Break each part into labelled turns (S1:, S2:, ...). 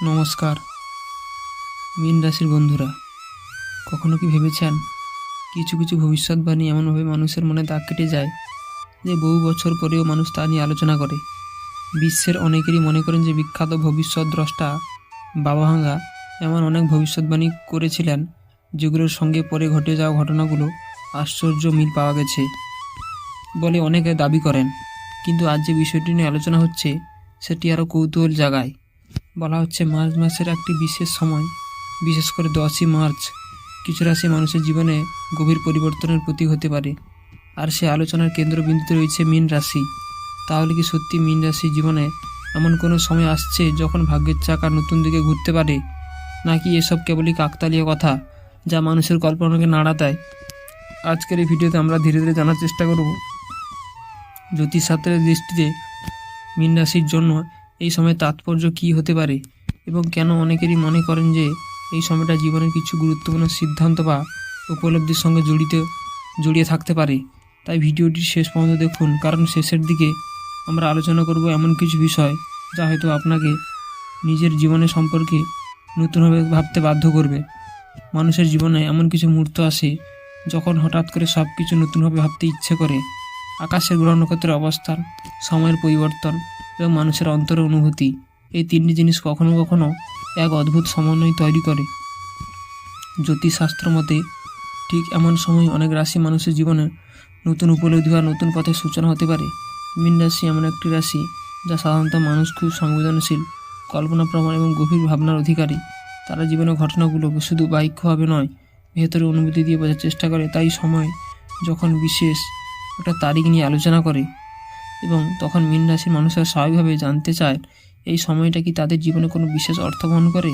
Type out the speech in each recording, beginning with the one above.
S1: নমস্কার। মীন রাশির বন্ধুরা, কখনো কি ভেবেছেন কিছু কিছু ভবিষ্যৎবাণী এমনভাবে মানুষের মনে দাগ কেটে যায় যে বহু বছর পরেও মানুষ তা নিয়ে আলোচনা করে? বিশ্বের অনেকেরই মনে করেন যে বিখ্যাত ভবিষ্যৎ দ্রষ্টা বাবাভাঙ্গা এমন অনেক ভবিষ্যৎবাণী করেছিলেন যেগুলোর সঙ্গে পরে ঘটে যাওয়া ঘটনাগুলো আশ্চর্য মিল পাওয়া গেছে বলে অনেকে দাবি করেন। কিন্তু আজ যে বিষয়টি নিয়ে আলোচনা হচ্ছে সেটি আরও কৌতূহল জাগায়। বলা হচ্ছে মার্চ মাসের একটি বিশেষ সময়, বিশেষ করে 10ই মার্চ কিছু রাশি মানুষের জীবনে গভীর পরিবর্তনের প্রতীক হতে পারে। আর সে আলোচনার কেন্দ্রবিন্দুতে রয়েছে মীন রাশি। তাহলে কি সত্যি মীন রাশি জীবনে এমন কোনো সময় আসছে যখন ভাগ্যের চাকা নতুন দিকে ঘুরতে পারে, নাকি এসব কেবলই কাকতালীয় কথা যা মানুষের কল্পনাকে নাড়া দেয়? আজকের এই ভিডিওতে আমরা ধীরে ধীরে জানার চেষ্টা করব জ্যোতিষশাস্ত্রের দৃষ্টিতে মীন রাশির জন্য এই সময়ের তাৎপর্য কী হতে পারে এবং কেন অনেকেরই মনে করেন যে এই সময়টা জীবনের কিছু গুরুত্বপূর্ণ সিদ্ধান্ত বা উপলব্ধির সঙ্গে জড়িয়ে থাকতে পারে। তাই ভিডিওটি শেষ পর্যন্ত দেখুন, কারণ শেষের দিকে আমরা আলোচনা করব এমন কিছু বিষয় যা হয়তো আপনাকে নিজের জীবনের সম্পর্কে নতুনভাবে ভাবতে বাধ্য করবে। মানুষের জীবনে এমন কিছু মুহূর্ত আসে যখন হঠাৎ করে সব কিছু নতুনভাবে ভাবতে ইচ্ছে করে। আকাশের গ্রহ নক্ষত্রের অবস্থান, সময়ের পরিবর্তন এবং মানুষের অন্তরের অনুভূতি, এই তিনটি জিনিস কখনো কখনো এক অদ্ভুত সমন্বয় তৈরি করে। জ্যোতিষশাস্ত্র মতে ঠিক এমন সময় অনেক রাশি মানুষের জীবনে নতুন উপলব্ধি বা নতুন পথের সূচনা হতে পারে। মীন রাশি এমন একটি রাশি যা সাধারণত মানুষ খুব সংবেদনশীল, কল্পনাপ্রবণ এবং গভীর ভাবনার অধিকারী। তারা জীবনের ঘটনাগুলো শুধু বাহ্যভাবে নয়, ভেতরের অনুভূতি দিয়ে বোঝার চেষ্টা করে। তাই সময় যখন বিশেষ একটা তারিখ নিয়ে আলোচনা করে এবং তখন মীন রাশির মানুষেরা স্বাভাবিকভাবে জানতে চায় এই সময়টা কি তাদের জীবনে কোনো বিশেষ অর্থ বহন করে।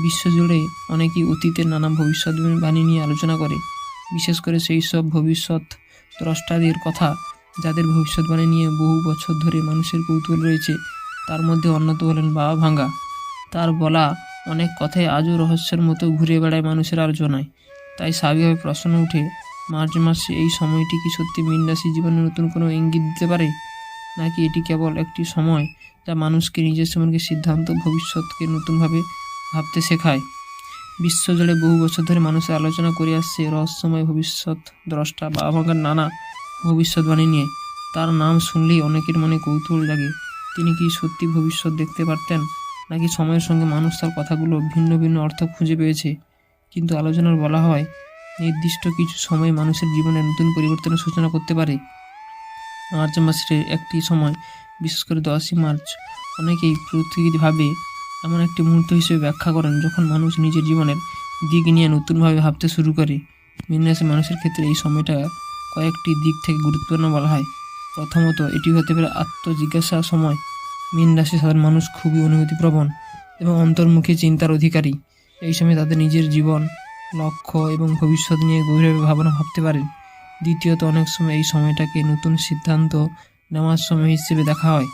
S1: বিশ্বজুড়ে অনেকেই অতীতের নানা ভবিষ্যৎবাণী নিয়ে আলোচনা করে, বিশেষ করে সেই সব ভবিষ্যৎ দ্রষ্টাদের কথা যাদের ভবিষ্যৎবাণী নিয়ে বহু বছর ধরে মানুষের কৌতূহল রয়েছে। তার মধ্যে অন্যতম হলেন বাবাভাঙ্গা। তার বলা অনেক কথাই আজও রহস্যের মতো ঘুরে বেড়ায় মানুষের আলোচনায়। তাই স্বাভাবিকভাবে প্রশ্ন উঠে, মার্চ মাসে এই সময়টি কি সত্যি মীন রাশির জীবনে নতুন কোনো ইঙ্গিত দিতে পারে, নাকি এটি কেবল একটি সময় যা মানুষকে নিজের সম্পর্কে সিদ্ধান্ত, ভবিষ্যৎকে নতুনভাবে ভাবতে শেখায়? বিশ্বজুড়ে বহু বছর ধরে মানুষের আলোচনা করে আসছে রহস্যময় ভবিষ্যৎ দ্রষ্টা বাবাভাঙ্গার নানা ভবিষ্যৎবাণী নিয়ে। তার নাম শুনলেই অনেকের মনে কৌতূহল জাগে। তিনি কি সত্যি ভবিষ্যৎ দেখতে পারতেন, নাকি সময়ের সঙ্গে মানুষ তার কথাগুলো ভিন্ন ভিন্ন অর্থ খুঁজে পেয়েছে? কিন্তু আলোচনার বলা হয় নির্দিষ্ট কিছু সময় মানুষের জীবনে নতুন পরিবর্তনের সূচনা করতে পারে। মার্চ মাসের একটি সময়, বিশেষ করে 10ই মার্চ, অনেকেই প্রতীকীভাবে এমন একটি মুহূর্ত হিসেবে ব্যাখ্যা করেন যখন মানুষ নিজের জীবনের দিক নিয়ে নতুনভাবে ভাবতে শুরু করে। মীন রাশির মানুষের ক্ষেত্রে এই সময়টা কয়েকটি দিক থেকে গুরুত্বপূর্ণ বলা হয়। প্রথমত, এটি হতে পারে আত্মজিজ্ঞাসা সময়। মীন রাশি সাধারণ মানুষ খুবই অনুভূতিপ্রবণ এবং অন্তর্মুখী চিন্তার অধিকারী। এই সময় তাদের নিজের জীবন, লক্ষ্য এবং ভবিষ্যৎ নিয়ে গভীরভাবে ভাবনা ভাবতে পারেন। দ্বিতীয়ত, অনেক সময় এই সময়টাকে নতুন সিদ্ধান্ত নেওয়ার সময় হিসেবে দেখা হয়।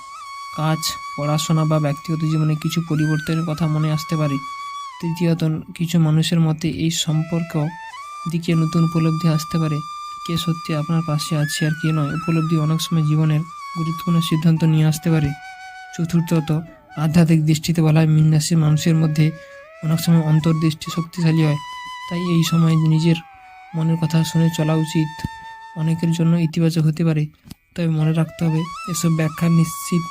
S1: কাজ, পড়াশোনা বা ব্যক্তিগত জীবনে কিছু পরিবর্তনের কথা মনে আসতে পারে। তৃতীয়ত, কিছু মানুষের মতে এই সম্পর্ক দিকে নতুন উপলব্ধি আসতে পারে, কে সত্যি আপনার পাশে আছে আর কে নয়। উপলব্ধি অনেক সময় জীবনের গুরুত্বপূর্ণ সিদ্ধান্ত নিয়ে আসতে পারে। চতুর্থত, আধ্যাত্মিক দৃষ্টিতে বলা হয় মীন রাশির মানুষের মধ্যে অনেক সময় অন্তর্দৃষ্টি শক্তিশালী হয়। তাই এই সময় নিজের মনের কথা শুনে চলা উচিত। অনেকের জন্য ইতিবাচক হতে পারে, তবে মনে রাখতে হবে এসব ব্যাখ্যা নিশ্চিত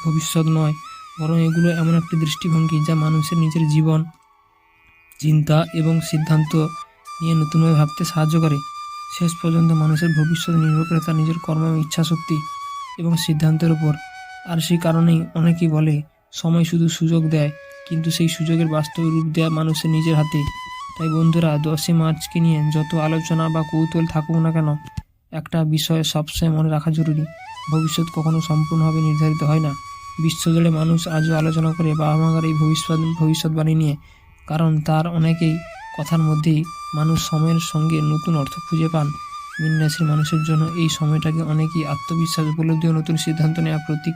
S1: ভবিষ্যৎ নয়, বরং এগুলো এমন একটি দৃষ্টিভঙ্গি যা মানুষের নিজের জীবন, চিন্তা এবং সিদ্ধান্ত নিয়ে নতুনভাবে ভাবতে সাহায্য করে। শেষ পর্যন্ত মানুষের ভবিষ্যৎ নির্ভর করে তার নিজের কর্ম, ইচ্ছাশক্তি এবং সিদ্ধান্তের উপর। আর সেই কারণেই অনেকেই বলে সময় শুধু সুযোগ দেয়, কিন্তু সেই সুযোগের বাস্তব রূপ দেওয়া মানুষের নিজের হাতে। তাই বন্ধুরা, 10ই মার্চকে নিয়ে যত আলোচনা বা কৌতূহল থাকুক না কেন, একটা বিষয় সবসময় মনে রাখা জরুরি: ভবিষ্যৎ কখনো সম্পূর্ণভাবে নির্ধারিত হয় না। বিশ্বজুড়ে মানুষ আজও আলোচনা করে বাবাভাঙ্গার এই ভবিষ্যৎবাণী নিয়ে, কারণ তার অনেকেই কথার মধ্যেই মানুষ সময়ের সঙ্গে নতুন অর্থ খুঁজে পান। মীন রাশির মানুষের জন্য এই সময়টাকে অনেকেই আত্মবিশ্বাস, উপলব্ধি ও নতুন সিদ্ধান্ত নেওয়ার প্রতীক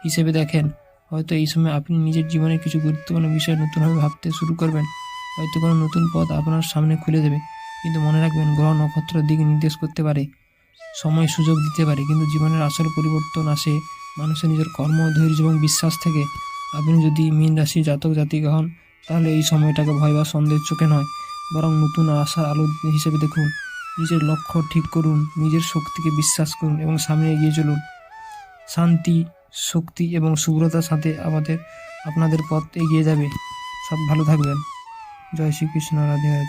S1: হিসেবে দেখেন। হয়তো এই সময় আপনি নিজের জীবনের কিছু গুরুত্বপূর্ণ বিষয় নতুনভাবে ভাবতে শুরু করবেন, হয়তো কোনো নতুন পথ আপনার সামনে খুলে দেবে। কিন্তু মনে রাখবেন, গ্রহ নক্ষত্র দিক নির্দেশ করতে পারে, সময় সুযোগ দিতে পারে, কিন্তু জীবনের আসল পরিবর্তন আসে মানুষের নিজের কর্ম, ধৈর্য এবং বিশ্বাস থেকে। আপনি যদি মীন রাশি জাতক জাতিকা হন, তাহলে এই সময়টাকে ভয় বা সন্দেহের চোখে নয়, বরং নতুন আশার আলো হিসেবে দেখুন। নিজের লক্ষ্য ঠিক করুন, নিজের শক্তিকে বিশ্বাস করুন এবং সামনে এগিয়ে চলুন। শান্তি, শক্তি এবং শুভ্রতার সাথে আপনাদের পথ এগিয়ে যাবে। সব ভালো থাকবেন। জয় শ্রীকৃষ্ণ, রাধে রাধে।